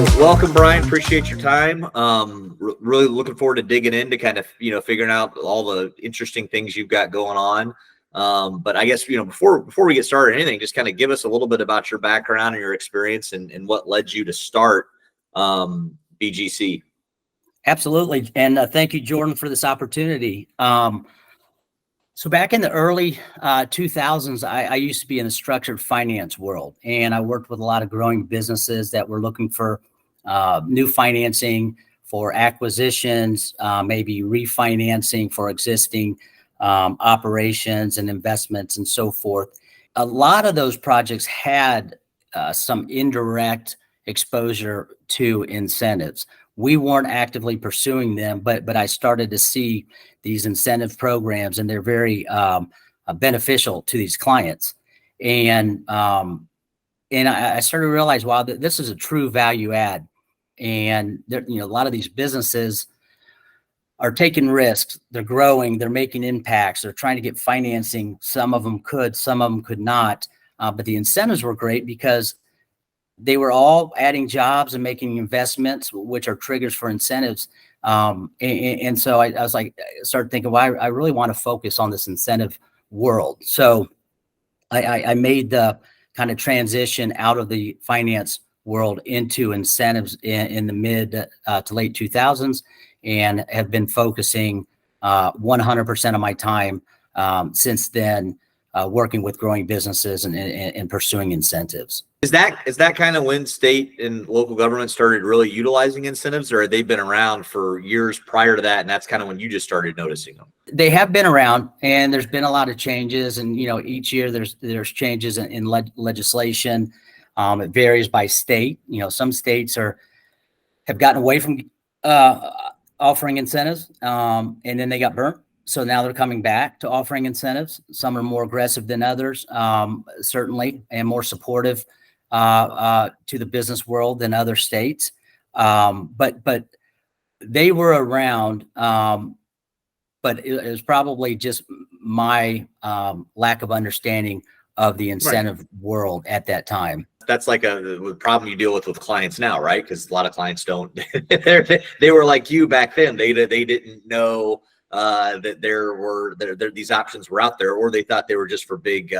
So welcome, Brian. Appreciate your time. Really looking forward to digging into kind of, figuring out all the interesting things you've got going on. But I guess, before we get started, anything, just kind of give us a little bit about your background and your experience and what led you to start BGC. Absolutely. And thank you, Jordan, for this opportunity. So back in the early 2000s, I used to be in the structured finance world, and I worked with a lot of growing businesses that were looking for new financing for acquisitions, maybe refinancing for existing operations and investments and so forth. A lot of those projects had some indirect exposure to incentives. We weren't actively pursuing them, but I started to see these incentive programs, and they're very beneficial to these clients. And I started to realize, wow, this is a true value add. And there, a lot of these businesses are taking risks. They're growing. They're making impacts. They're trying to get financing. Some of them could, some of them could not. But the incentives were great because they were all adding jobs and making investments, which are triggers for incentives. And so I was like, I started thinking, well, I really want to focus on this incentive world. So I made the kind of transition out of the finance world into incentives in the mid to late 2000s, and have been focusing 100% of my time since then, working with growing businesses and pursuing incentives. Is that kind of when state and local government started really utilizing incentives, or have they been around for years prior to that, and that's kind of when you just started noticing them? They have been around, and there's been a lot of changes, and each year there's changes in legislation. It varies by state. Some states have gotten away from offering incentives, and then they got burnt. So now they're coming back to offering incentives. Some are more aggressive than others, certainly, and more supportive to the business world than other states. But they were around, but it was probably just my lack of understanding of the incentive world at that time. That's like a problem you deal with clients now, right? Because a lot of clients don't. They were like you back then. They didn't know that these options were out there, or they thought they were just for big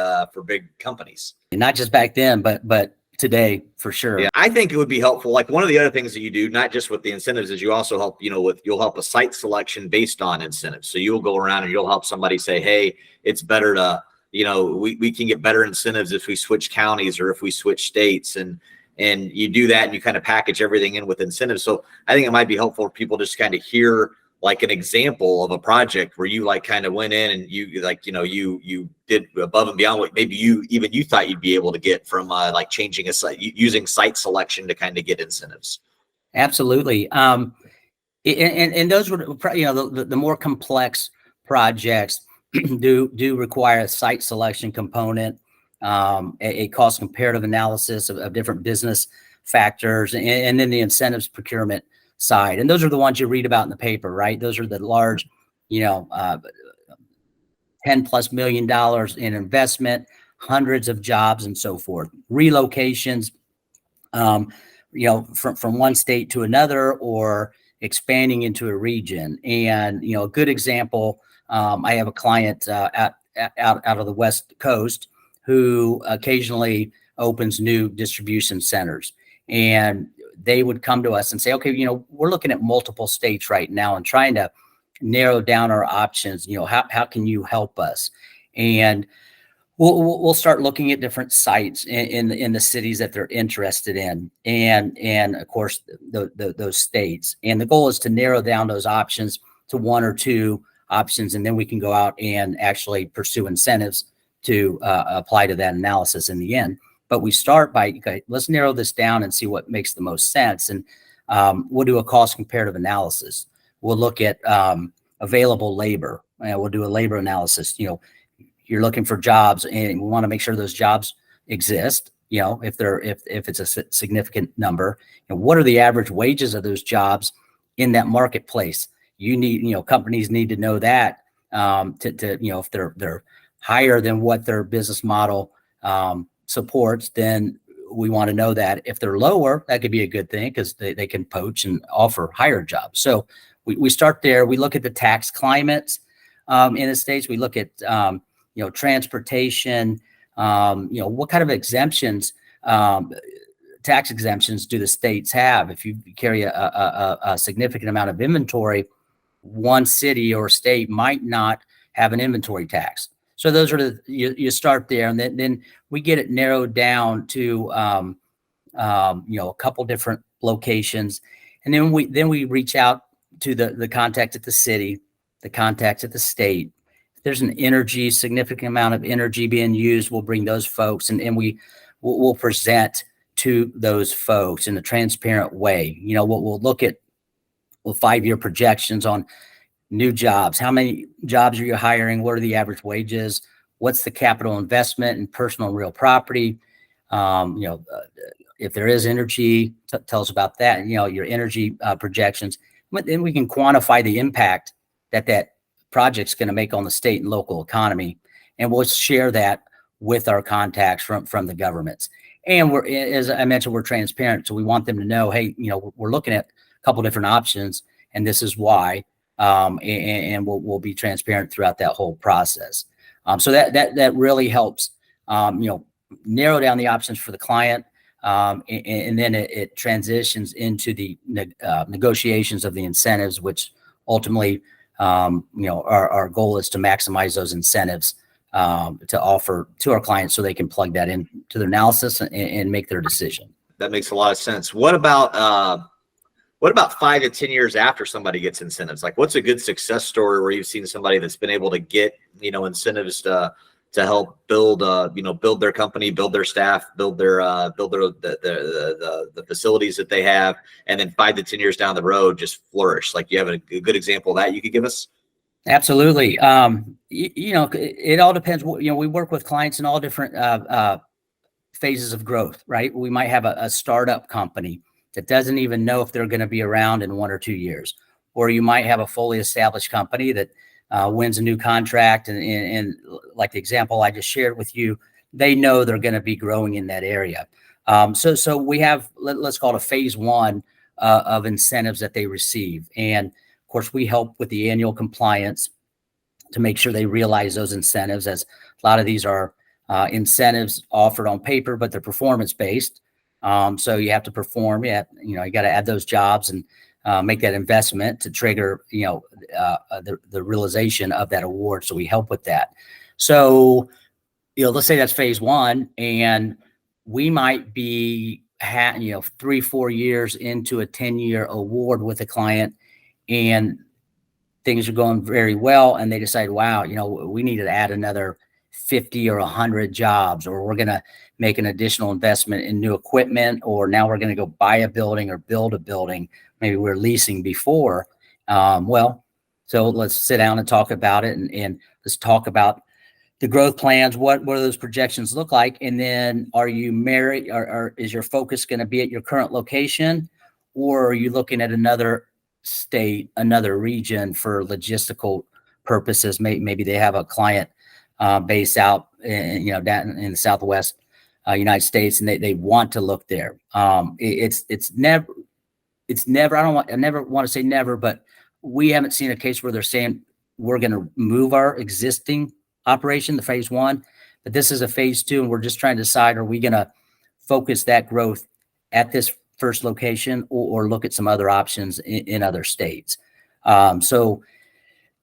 companies. And not just back then, but today for sure. Yeah, I think it would be helpful. Like one of the other things that you do, not just with the incentives, is you also help, you'll help a site selection based on incentives. So you'll go around and you'll help somebody say, hey, it's better to, we can get better incentives if we switch counties or if we switch states, and you do that and you kind of package everything in with incentives. So I think it might be helpful for people just kind of hear like an example of a project where you like kind of went in and you did above and beyond what maybe you thought you'd be able to get from like changing a site, using site selection to kind of get incentives. Absolutely. And those were, the more complex projects do require a site selection component, a cost comparative analysis of different business factors, and then the incentives procurement side. And those are the ones you read about in the paper, right? Those are the large, $10+ million in investment, hundreds of jobs and so forth. Relocations, from one state to another, or expanding into a region. And, a good example, I have a client out of the West Coast who occasionally opens new distribution centers. And they would come to us and say, okay, we're looking at multiple states right now and trying to narrow down our options. How can you help us? And we'll start looking at different sites in the cities that they're interested in, and of course those states. And the goal is to narrow down those options to one or two options, and then we can go out and actually pursue incentives to apply to that analysis in the end. But we start by, okay, let's narrow this down and see what makes the most sense. And we'll do a cost comparative analysis. We'll look at available labor. We'll do a labor analysis. You're looking for jobs, and we want to make sure those jobs exist. If it's a significant number, what are the average wages of those jobs in that marketplace? Companies need to know that if they're higher than what their business model supports, then we want to know that. If they're lower, that could be a good thing because they can poach and offer higher jobs. So we start there. We look at the tax climates in the states. We look at transportation. What kind of exemptions, tax exemptions, do the states have? If you carry a significant amount of inventory, one city or state might not have an inventory tax. So those are you start there, and then we get it narrowed down to a couple different locations, and then we reach out to the contact at the city, the contacts at the state. If there's an significant amount of energy being used, we'll bring those folks, and we'll present to those folks in a transparent way. We'll look at 5-year projections on new jobs. How many jobs are you hiring? What are the average wages? What's the capital investment in personal and real property? If there is energy, tell us about that. Your energy projections. Then we can quantify the impact that project's going to make on the state and local economy, and we'll share that with our contacts from the governments. And as I mentioned, we're transparent, so we want them to know, hey, we're looking at a couple different options, and this is why. And we'll be transparent throughout that whole process. So that really helps, narrow down the options for the client. And then it transitions into the negotiations of the incentives, which ultimately, our goal is to maximize those incentives to offer to our clients so they can plug that into their analysis and make their decision. That makes a lot of sense. What about 5 to 10 years after somebody gets incentives? Like, what's a good success story where you've seen somebody that's been able to get, incentives to help build their company, build their staff, build the facilities that they have, and then 5 to 10 years down the road just flourish? Like, you have a good example of that you could give us? Absolutely. It all depends. We work with clients in all different phases of growth, right? We might have a startup company that doesn't even know if they're going to be around in 1 or 2 years. Or you might have a fully established company that wins a new contract. And like the example I just shared with you, they know they're going to be growing in that area. So we have, let's call it a phase 1 of incentives that they receive. And of course, we help with the annual compliance to make sure they realize those incentives, as a lot of these are incentives offered on paper, but they're performance-based. So you have to perform. You got to add those jobs and make that investment to trigger, the realization of that award. So we help with that. So, let's say that's phase 1, and we might be 3-4 years into a 10-year award with a client, and things are going very well, and they decide, wow, we need to add another 50 or 100 jobs, or we're going to make an additional investment in new equipment, or now we're going to go buy a building or build a building. Maybe we're leasing before. So let's sit down and talk about it, and let's talk about the growth plans. What do those projections look like? And then, are you married, or is your focus going to be at your current location, or are you looking at another state, another region for logistical purposes? Maybe they have a client based out down in the Southwest United States, and they want to look there. It's never. I never want to say never, but we haven't seen a case where they're saying we're going to move our existing operation, the phase 1, but this is a phase 2, and we're just trying to decide, are we going to focus that growth at this first location, or look at some other options in other states? So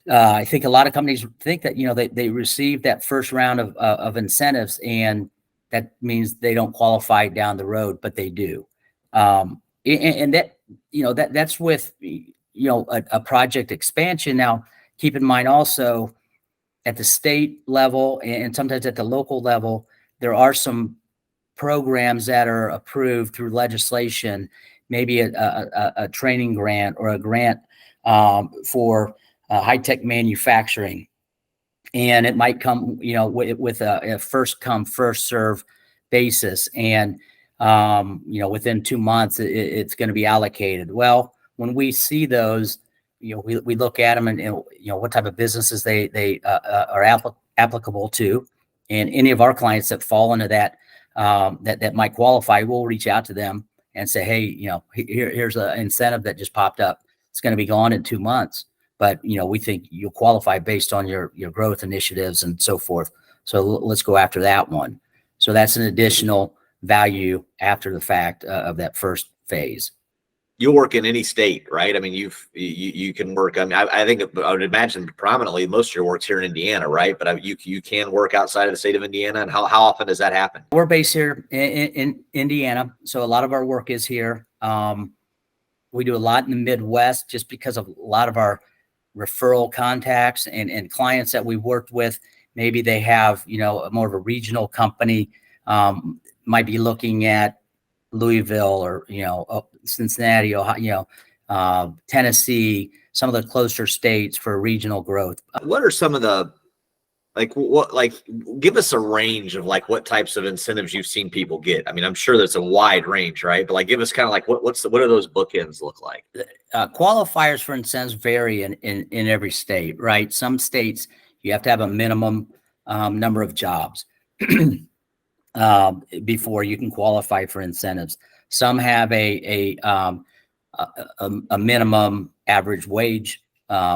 I think a lot of companies think that, they receive that first round of incentives, and that means they don't qualify down the road, but they do. And that's with, a project expansion. Now, keep in mind also, at the state level and sometimes at the local level, there are some programs that are approved through legislation, maybe a training grant or a grant for high-tech manufacturing. And it might come, with a first come, first serve basis. And, within 2 months, it's going to be allocated. Well, when we see those, we look at them and what type of businesses they are applicable to. And any of our clients that fall into that that might qualify, we'll reach out to them and say, hey, here's an incentive that just popped up. It's going to be gone in 2 months, but we think you'll qualify based on your growth initiatives and so forth. So let's go after that one. So that's an additional value after the fact of that first phase. You'll work in any state, right? I mean, you can work. I mean, I think I would imagine predominantly most of your work's here in Indiana, right? But you can work outside of the state of Indiana. And how often does that happen? We're based here in Indiana, so a lot of our work is here. We do a lot in the Midwest just because of a lot of our referral contacts and clients that we've worked with. Maybe they have more of a regional company, might be looking at Louisville or Cincinnati, Ohio, Tennessee, some of the closer states for regional growth. What are some of the give us a range of what types of incentives you've seen people get? I mean, I'm sure that's a wide range, right? But give us kind of what do those bookends look like? Qualifiers for incentives vary in every state, right? Some states you have to have a minimum number of jobs before you can qualify for incentives. Some have a minimum average wage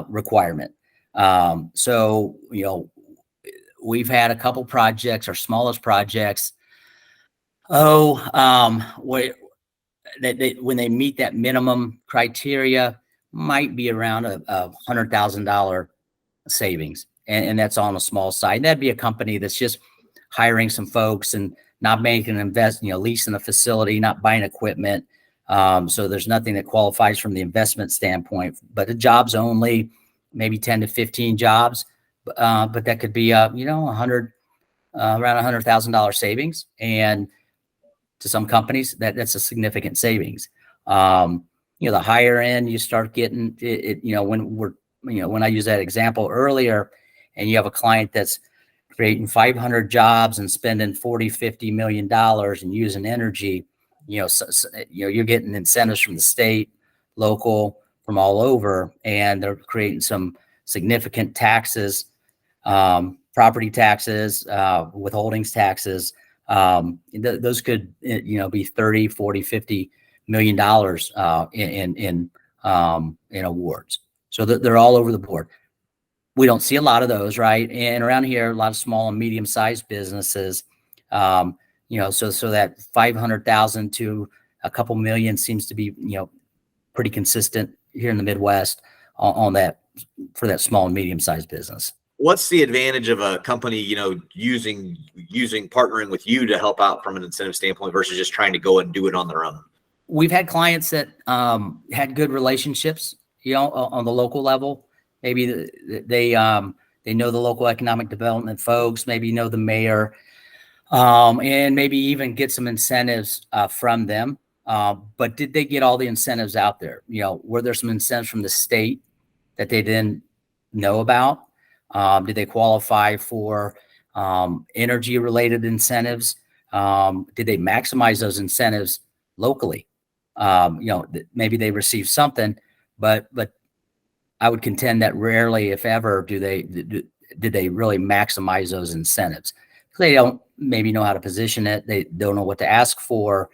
requirement. So we've had a couple projects, our smallest projects. When they meet that minimum criteria, might be around a $100,000 savings, and that's on a small side. And that'd be a company that's just hiring some folks and not making an investment, leasing a facility, not buying equipment. So there's nothing that qualifies from the investment standpoint, but the jobs only, maybe 10 to 15 jobs. But that could be around $100,000 savings, and to some companies that's a significant savings. The higher end you start getting it. When I use that example earlier, and you have a client that's creating 500 jobs and spending $40-50 million and using energy, you're getting incentives from the state, local, from all over, and they're creating some significant taxes. Property taxes, withholdings taxes, those could, be 30, 40, $50 million in awards. So they're all over the board. We don't see a lot of those, right? And around here, a lot of small and medium-sized businesses, so that 500,000 to a couple million seems to be, pretty consistent here in the Midwest on that for that small and medium-sized business. What's the advantage of a company, using partnering with you to help out from an incentive standpoint versus just trying to go and do it on their own? We've had clients that had good relationships, on the local level. Maybe they know the local economic development folks, maybe know the mayor, and maybe even get some incentives from them. But did they get all the incentives out there? Were there some incentives from the state that they didn't know about? Did they qualify for energy related incentives? Did they maximize those incentives locally? Maybe they received something, but I would contend that rarely, if ever, did they really maximize those incentives. They don't maybe know how to position it. They don't know what to ask for.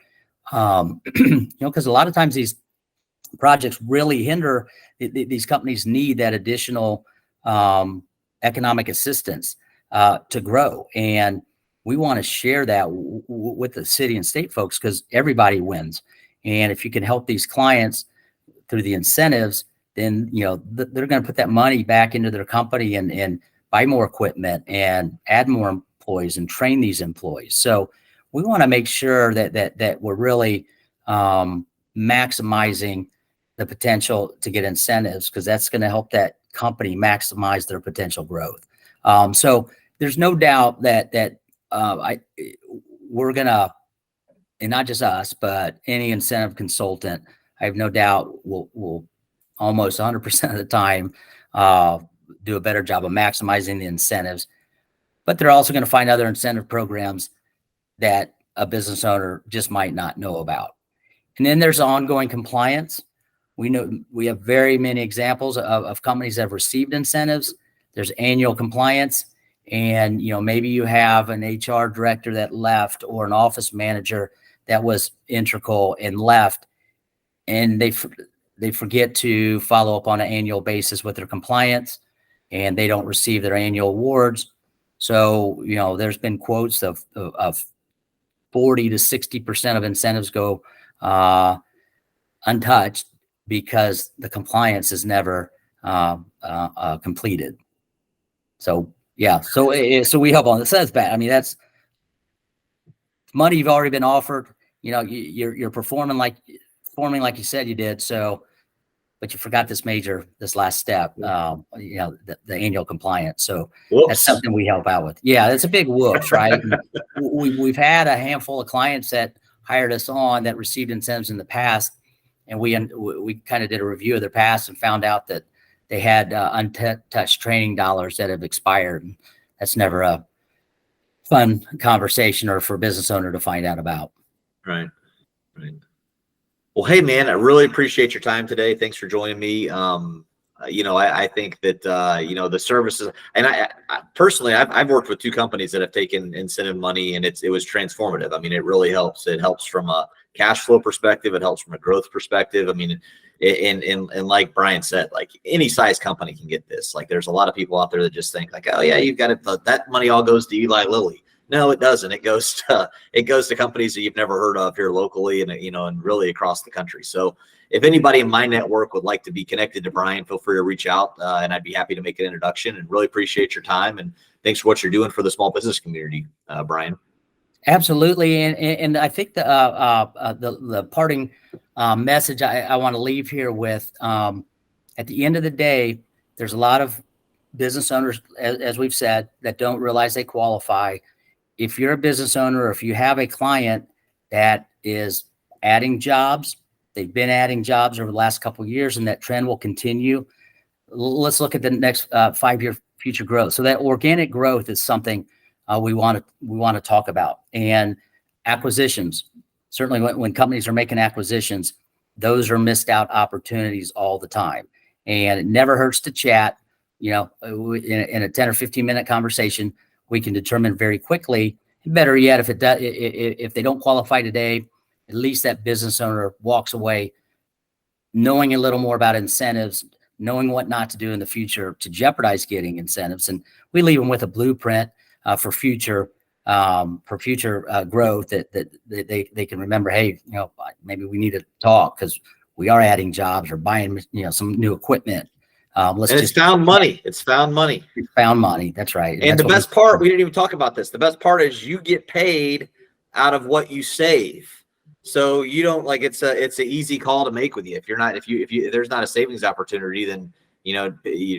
Because a lot of times these projects really hinder, these companies need that additional economic assistance to grow. And we want to share that with the city and state folks, because everybody wins. And if you can help these clients through the incentives, then, they're going to put that money back into their company and buy more equipment and add more employees and train these employees. So we want to make sure that we're really maximizing the potential to get incentives, because that's going to help that company maximize their potential growth. So there's no doubt that we're going to, and not just us, but any incentive consultant, I have no doubt will almost 100% of the time do a better job of maximizing the incentives. But they're also going to find other incentive programs that a business owner just might not know about. And then there's ongoing compliance. We know we have very many examples of companies that have received incentives. There's annual compliance. and maybe you have an HR director that left, or an office manager that was integral and left, and they forget to follow up on an annual basis with their compliance, and they don't receive their annual awards. So there's been quotes of 40 to 60% of incentives go untouched because the compliance is never completed. So yeah, so we help on this. That's bad. I mean, that's money you've already been offered. You're performing like you said you did. So, but you forgot this last step. The annual compliance. So Whoops. That's something we help out with. Yeah, that's a big whoops, right? We've had a handful of clients that hired us on that received incentives in the past, and we kind of did a review of their past and found out that they had untouched training dollars that have expired. That's never a fun conversation or for a business owner to find out about. Right. Well, hey man, I really appreciate your time today. Thanks for joining me. I think that the services, and I personally, I've worked with 2 companies that have taken incentive money, and it was transformative. I mean, it really helps. It helps from a cash flow perspective. It helps from a growth perspective. I mean, and like Brian said, like any size company can get this. Like there's a lot of people out there that just think like, oh yeah, you've got it. That money all goes to Eli Lilly. No, it doesn't. It goes to companies that you've never heard of here locally, and and really across the country. So if anybody in my network would like to be connected to Brian, feel free to reach out, and I'd be happy to make an introduction. And really appreciate your time, and thanks for what you're doing for the small business community, Brian. Absolutely, and I think the parting message I want to leave here with, at the end of the day, there's a lot of business owners, as we've said, that don't realize they qualify. If you're a business owner, or if you have a client that is adding jobs, they've been adding jobs over the last couple of years, and that trend will continue. Let's look at the next 5-year future growth. So that organic growth is something we want to talk about. And acquisitions, certainly when companies are making acquisitions, those are missed out opportunities all the time. And it never hurts to chat. In a 10 or 15 minute conversation, we can determine very quickly. Better yet, if they don't qualify today, at least that business owner walks away knowing a little more about incentives, knowing what not to do in the future to jeopardize getting incentives. And we leave them with a blueprint for future growth that they can remember. Hey, maybe we need to talk because we are adding jobs or buying some new equipment. It's found money. It's found money. It's found money. That's right. And the best part, we didn't even talk about this. The best part is you get paid out of what you save. So you don't it's an easy call to make with you. If you're not, if there's not a savings opportunity, then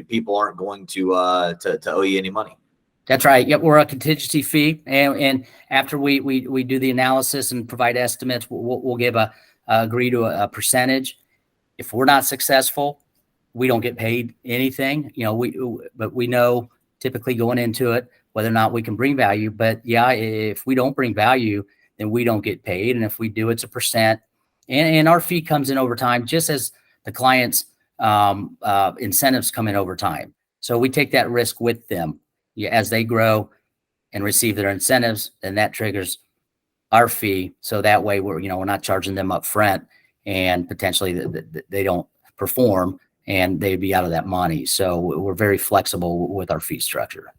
people aren't going to owe you any money. That's right. Yep, we're a contingency fee, and after we do the analysis and provide estimates, we'll give agree to a percentage. If we're not successful, we don't get paid anything. But we know typically going into it whether or not we can bring value. But yeah, if we don't bring value, then we don't get paid. And if we do, it's a percent. And our fee comes in over time, just as the client's incentives come in over time. So we take that risk with them. As they grow and receive their incentives, then that triggers our fee. So that way we're not charging them up front, and potentially they don't perform and they'd be out of that money. So we're very flexible with our fee structure.